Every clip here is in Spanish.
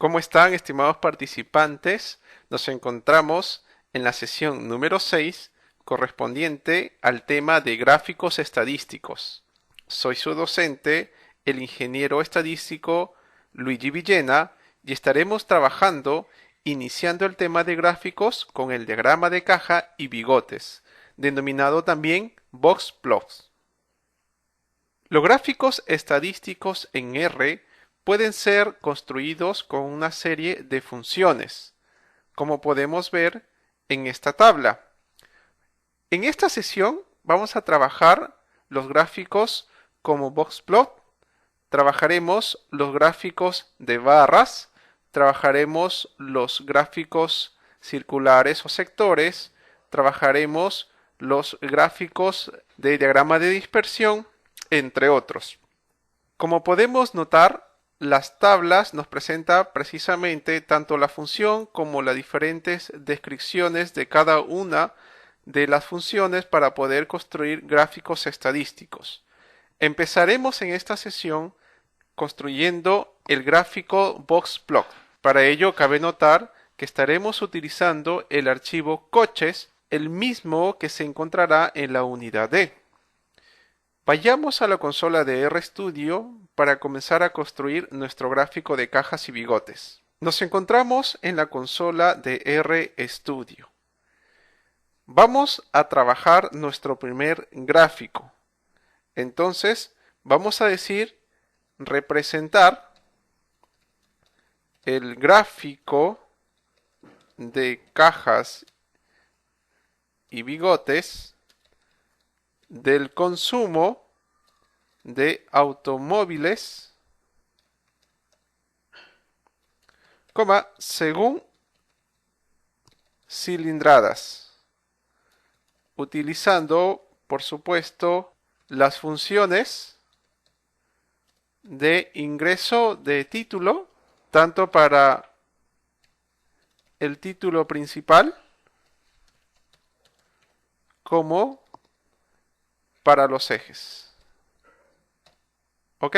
¿Cómo están, estimados participantes? Nos encontramos en la sesión número 6, correspondiente al tema de gráficos estadísticos. Soy su docente, el ingeniero estadístico Luigi Villena, y estaremos trabajando iniciando el tema de gráficos con el diagrama de caja y bigotes, denominado también box plots. Los gráficos estadísticos en R pueden ser construidos con una serie de funciones, como podemos ver en esta tabla. En esta sesión vamos a trabajar los gráficos como boxplot, trabajaremos los gráficos de barras, trabajaremos los gráficos circulares o sectores, trabajaremos los gráficos de diagrama de dispersión, entre otros. Como podemos notar, las tablas nos presentan precisamente tanto la función como las diferentes descripciones de cada una de las funciones para poder construir gráficos estadísticos. Empezaremos en esta sesión construyendo el gráfico boxplot. Para ello cabe notar que estaremos utilizando el archivo coches, el mismo que se encontrará en la unidad D. Vayamos a la consola de RStudio para comenzar a construir nuestro gráfico de cajas y bigotes. Nos encontramos en la consola de RStudio. Vamos a trabajar nuestro primer gráfico. Entonces, vamos a decir representar el gráfico de cajas y bigotes del consumo de automóviles, según cilindradas, utilizando, por supuesto, las funciones de ingreso de título, tanto para el título principal como para los ejes. ¿Ok?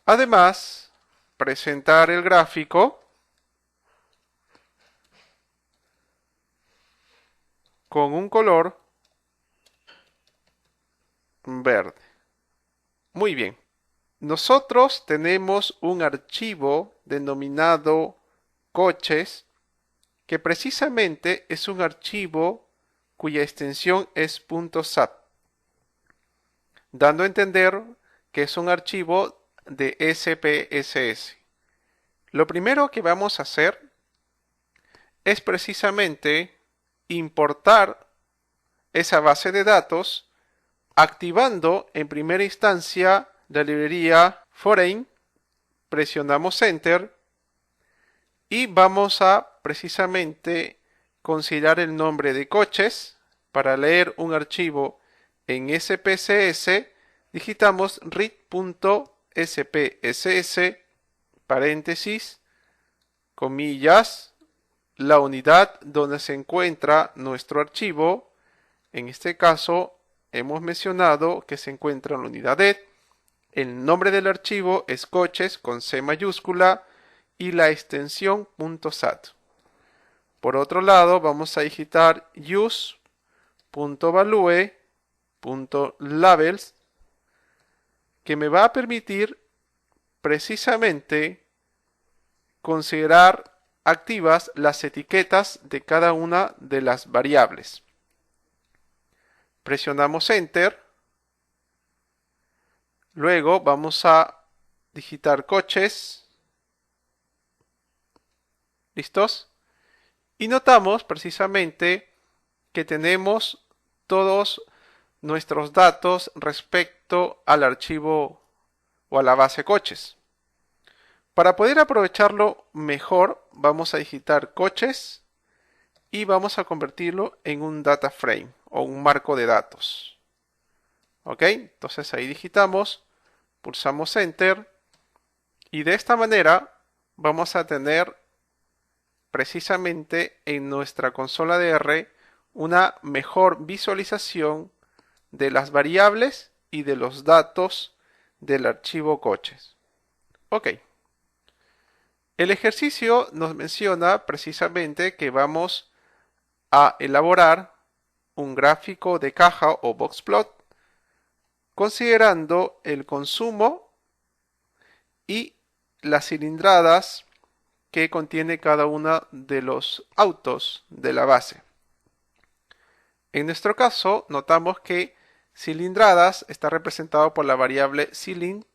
Además, presentar el gráfico con un color verde. Muy bien. Nosotros tenemos un archivo denominado coches, que precisamente es un archivo cuya extensión es .sat, dando a entender que es un archivo de SPSS. Lo primero que vamos a hacer es precisamente importar esa base de datos activando en primera instancia la librería foreign, presionamos enter y vamos a precisamente considerar el nombre de coches. Para leer un archivo en SPSS digitamos read.spss paréntesis comillas la unidad donde se encuentra nuestro archivo. En este caso hemos mencionado que se encuentra en la unidad D. El nombre del archivo es coches con C mayúscula y la extensión .sat. Por otro lado, vamos a digitar use.value.labels, que me va a permitir precisamente considerar activas las etiquetas de cada una de las variables. Presionamos enter. Luego vamos a digitar coches. ¿Listos? Y notamos precisamente que tenemos todos nuestros datos respecto al archivo o a la base coches. Para poder aprovecharlo mejor, vamos a digitar coches y vamos a convertirlo en un data frame o un marco de datos. ¿Ok? Entonces ahí digitamos, pulsamos enter y de esta manera vamos a tener precisamente en nuestra consola de R una mejor visualización de las variables y de los datos del archivo coches. Ok. El ejercicio nos menciona precisamente que vamos a elaborar un gráfico de caja o box plot considerando el consumo y las cilindradas que contiene cada uno de los autos de la base. En nuestro caso, notamos que cilindradas está representado por la variable cilin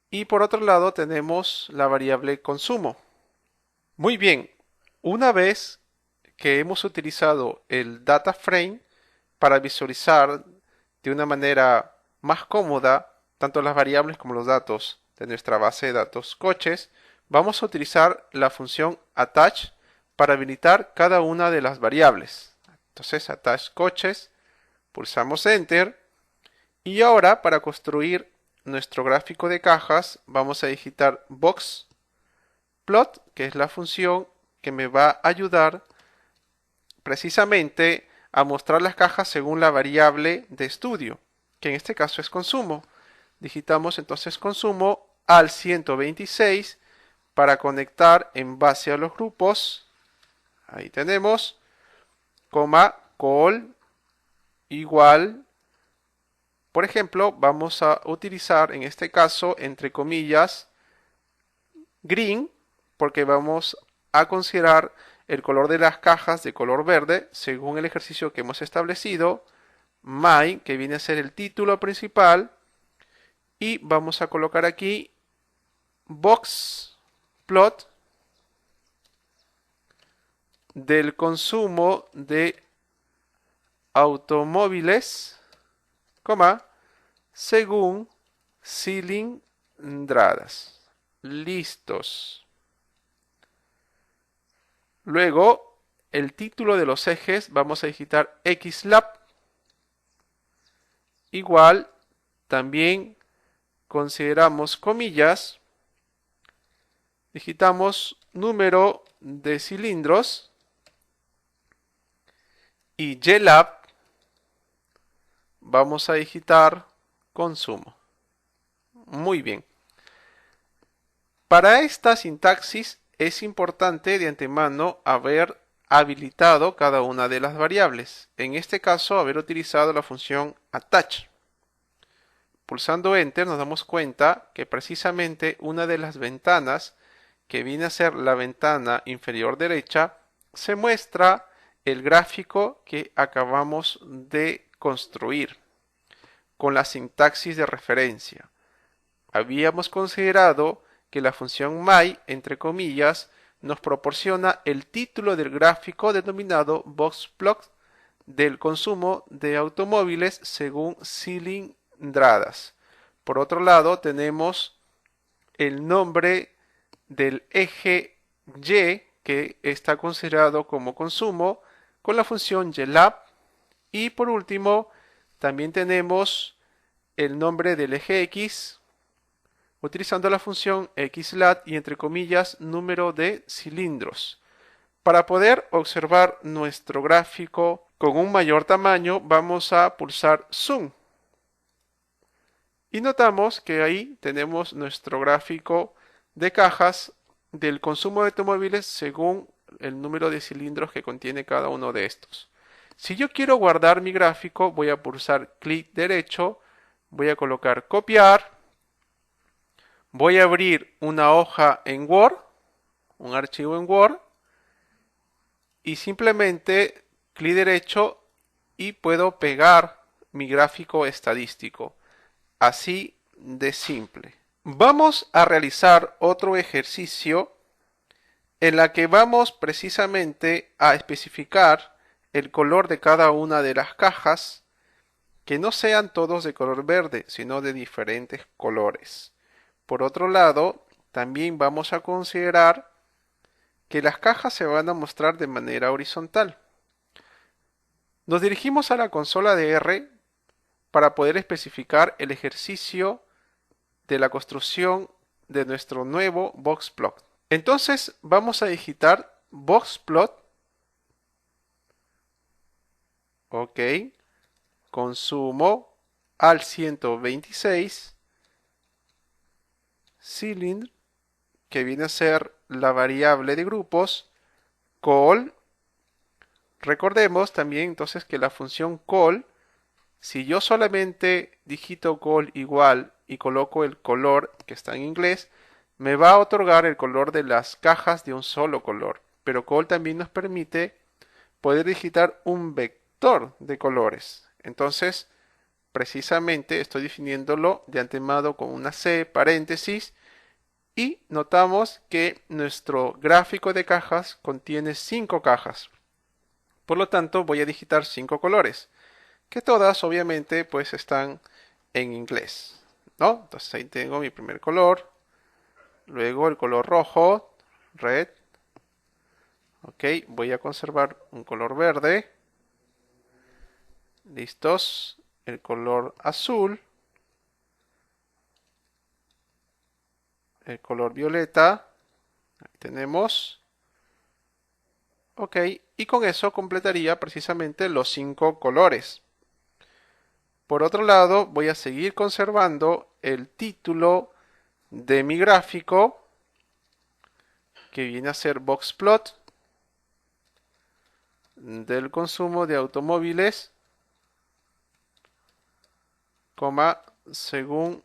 y por otro lado tenemos la variable consumo. Muy bien, una vez que hemos utilizado el data frame para visualizar de una manera más cómoda tanto las variables como los datos de nuestra base de datos coches, vamos a utilizar la función attach para habilitar cada una de las variables. Entonces attach coches, pulsamos enter y ahora para construir nuestro gráfico de cajas vamos a digitar box plot, que es la función que me va a ayudar precisamente a mostrar las cajas según la variable de estudio, que en este caso es consumo. Digitamos entonces consumo al 126 para conectar en base a los grupos. Ahí tenemos, coma, call igual. Por ejemplo, vamos a utilizar en este caso, entre comillas, green, porque vamos a considerar el color de las cajas de color verde según el ejercicio que hemos establecido. My, que viene a ser el título principal. Y vamos a colocar aquí box plot del consumo de automóviles, según cilindradas. Listos. Luego, el título de los ejes, vamos a digitar xlab. Igual, también consideramos comillas. Digitamos número de cilindros. Y ylab, vamos a digitar consumo. Muy bien. Para esta sintaxis es importante de antemano haber habilitado cada una de las variables. En este caso, haber utilizado la función attach. Pulsando enter nos damos cuenta que precisamente una de las ventanas, que viene a ser la ventana inferior derecha, se muestra el gráfico que acabamos de construir con la sintaxis de referencia. Habíamos considerado que la función my, entre comillas, nos proporciona el título del gráfico denominado boxplot del consumo de automóviles según cilindradas. Por otro lado, tenemos el nombre del eje Y, que está considerado como consumo, con la función ylab. Y por último, también tenemos el nombre del eje X, utilizando la función xlat y entre comillas número de cilindros. Para poder observar nuestro gráfico con un mayor tamaño, vamos a pulsar zoom. Y notamos que ahí tenemos nuestro gráfico de cajas del consumo de automóviles según el número de cilindros que contiene cada uno de estos. Si yo quiero guardar mi gráfico, voy a pulsar clic derecho, voy a colocar copiar, voy a abrir una hoja en Word, un archivo en Word, y simplemente clic derecho y puedo pegar mi gráfico estadístico. Así de simple. Vamos a realizar otro ejercicio en la que vamos precisamente a especificar el color de cada una de las cajas, que no sean todos de color verde, sino de diferentes colores. Por otro lado, también vamos a considerar que las cajas se van a mostrar de manera horizontal. Nos dirigimos a la consola de R para poder especificar el ejercicio de la construcción de nuestro nuevo boxplot. Entonces vamos a digitar boxplot, ok, consumo al 126, que viene a ser la variable de grupos, call. Recordemos también entonces que la función call, si yo solamente digito call igual y coloco el color que está en inglés, me va a otorgar el color de las cajas de un solo color. Pero call también nos permite poder digitar un vector de colores. Entonces, precisamente estoy definiéndolo de antemano con una C, paréntesis, y notamos que nuestro gráfico de cajas contiene 5 cajas. Por lo tanto, voy a digitar 5 colores, que todas obviamente pues están en inglés, ¿no? Entonces ahí tengo mi primer color, luego el color rojo, red. Ok, voy a conservar un color verde. Listos. El color azul. El color violeta. Ahí tenemos. Ok, y con eso completaría precisamente los 5 colores. Por otro lado, voy a seguir conservando el título de mi gráfico, que viene a ser boxplot del consumo de automóviles, según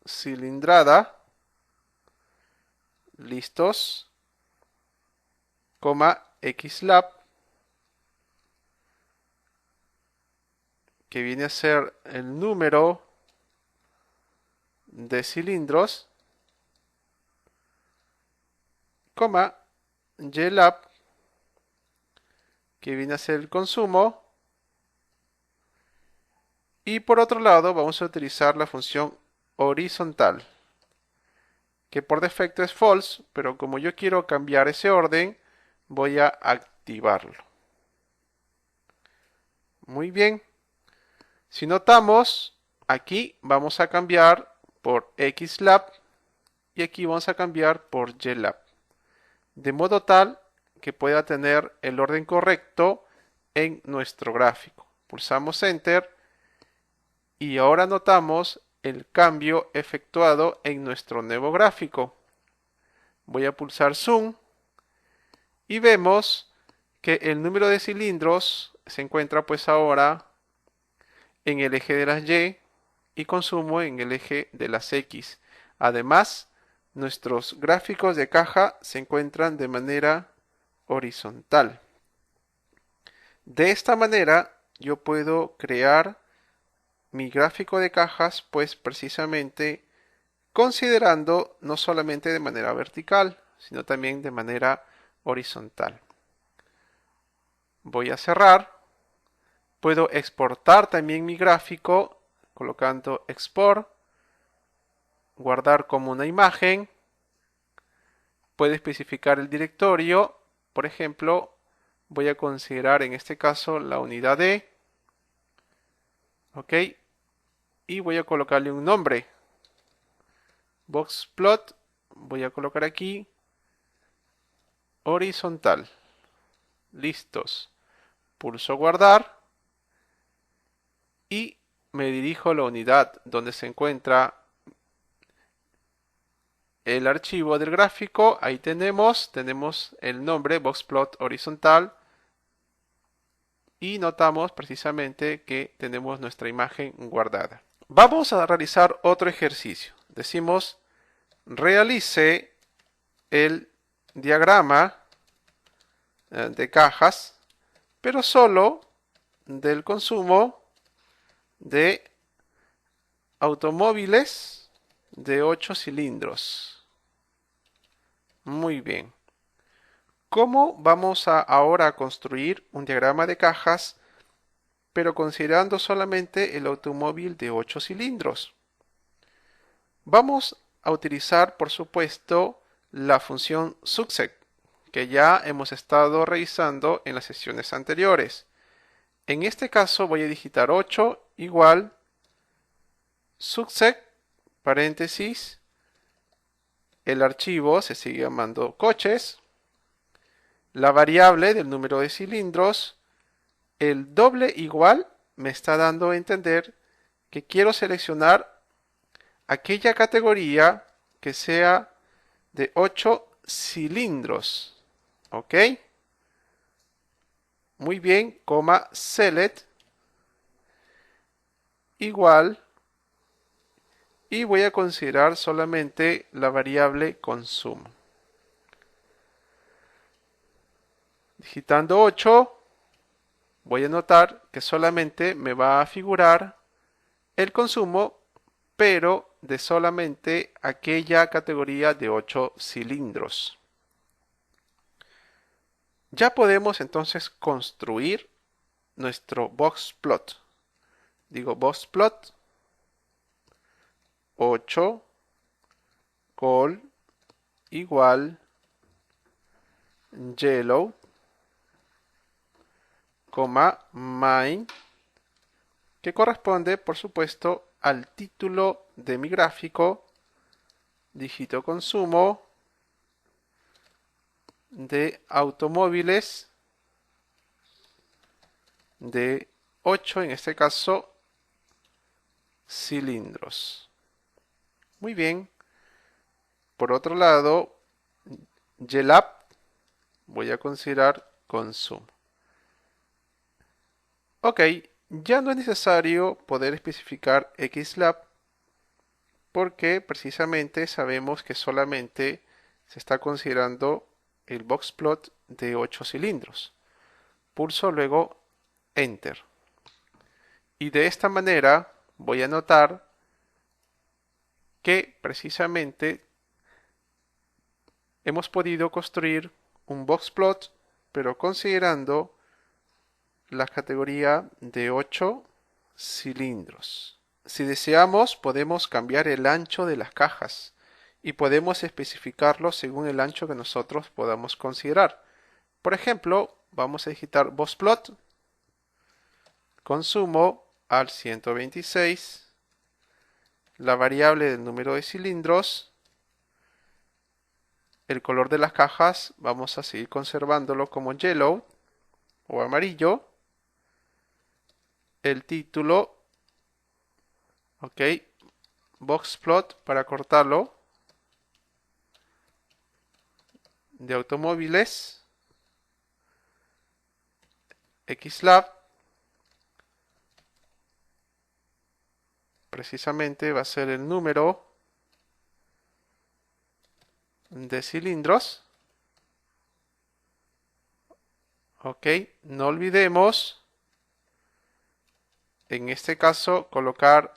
cilindrada, listos, xlab, que viene a ser el número de cilindros, ylab, que viene a ser el consumo. Y por otro lado vamos a utilizar la función horizontal, que por defecto es false, pero como yo quiero cambiar ese orden, voy a activarlo. Muy bien. Si notamos, aquí vamos a cambiar por xlab y aquí vamos a cambiar por ylab, de modo tal que pueda tener el orden correcto en nuestro gráfico. Pulsamos Enter y ahora notamos el cambio efectuado en nuestro nuevo gráfico. Voy a pulsar Zoom y vemos que el número de cilindros se encuentra pues ahora en el eje de las Y consumo en el eje de las X. Además, nuestros gráficos de caja se encuentran de manera horizontal. De esta manera yo puedo crear mi gráfico de cajas pues precisamente considerando no solamente de manera vertical, sino también de manera horizontal. Voy a cerrar. Puedo exportar también mi gráfico colocando export, guardar como una imagen. Puedo especificar el directorio. Por ejemplo, voy a considerar en este caso la unidad D. Ok. Y voy a colocarle un nombre. Boxplot. Voy a colocar aquí horizontal. Listos. Pulso guardar. Y me dirijo a la unidad donde se encuentra el archivo del gráfico. Ahí tenemos el nombre boxplot horizontal y notamos precisamente que tenemos nuestra imagen guardada. Vamos a realizar otro ejercicio. Decimos realice el diagrama de cajas, pero solo del consumo de automóviles de 8 cilindros. Muy bien. ¿Cómo vamos ahora a construir un diagrama de cajas, pero considerando solamente el automóvil de 8 cilindros? Vamos a utilizar, por supuesto, la función success, que ya hemos estado revisando en las sesiones anteriores. En este caso voy a digitar 8 igual success, paréntesis, el archivo se sigue llamando coches, la variable del número de cilindros, el doble igual me está dando a entender que quiero seleccionar aquella categoría que sea de 8 cilindros. ¿Ok? Muy bien, coma select igual, y voy a considerar solamente la variable consumo. Digitando 8, voy a notar que solamente me va a figurar el consumo, pero de solamente aquella categoría de 8 cilindros. Ya podemos entonces construir nuestro box plot. Digo box plot 8 col igual yellow, main, que corresponde por supuesto al título de mi gráfico, dígito consumo de automóviles de 8, en este caso, cilindros. Muy bien. Por otro lado, YLAB voy a considerar consumo. Ok, ya no es necesario poder especificar XLAB porque precisamente sabemos que solamente se está considerando el boxplot de 8 cilindros. Pulso luego Enter. Y de esta manera voy a notar que precisamente hemos podido construir un boxplot, pero considerando la categoría de 8 cilindros. Si deseamos, podemos cambiar el ancho de las cajas y podemos especificarlo según el ancho que nosotros podamos considerar. Por ejemplo, vamos a digitar boxplot consumo al 126, la variable del número de cilindros, el color de las cajas vamos a seguir conservándolo como yellow o amarillo, el título, ok, boxplot para cortarlo, de automóviles, XLAB, precisamente va a ser el número de cilindros. Ok, no olvidemos en este caso colocar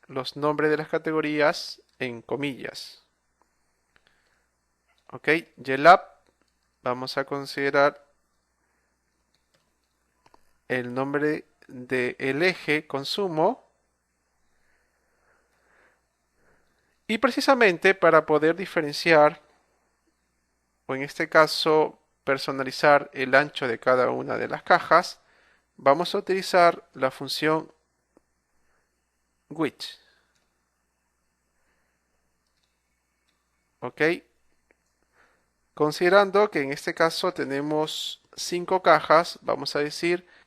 los nombres de las categorías en comillas. Ok, YLAB, vamos a considerar el nombre del eje consumo. Y precisamente para poder diferenciar, o en este caso personalizar el ancho de cada una de las cajas, vamos a utilizar la función width. Ok, considerando que en este caso tenemos 5 cajas, vamos a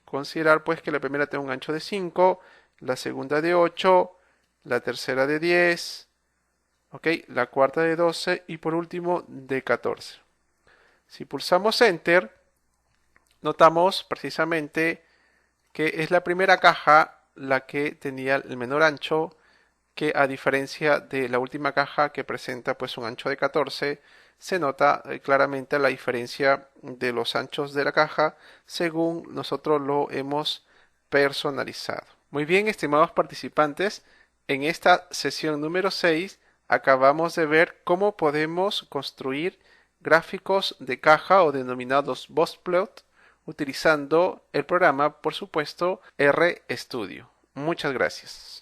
considerar pues que la primera tenga un ancho de 5, la segunda de 8, la tercera de 10, ok, la cuarta de 12 y por último de 14. Si pulsamos Enter, notamos precisamente que es la primera caja la que tenía el menor ancho, que a diferencia de la última caja que presenta pues un ancho de 14, se nota claramente la diferencia de los anchos de la caja según nosotros lo hemos personalizado. Muy bien, estimados participantes, en esta sesión número 6 acabamos de ver cómo podemos construir gráficos de caja o denominados boxplot utilizando el programa, por supuesto, RStudio. Muchas gracias.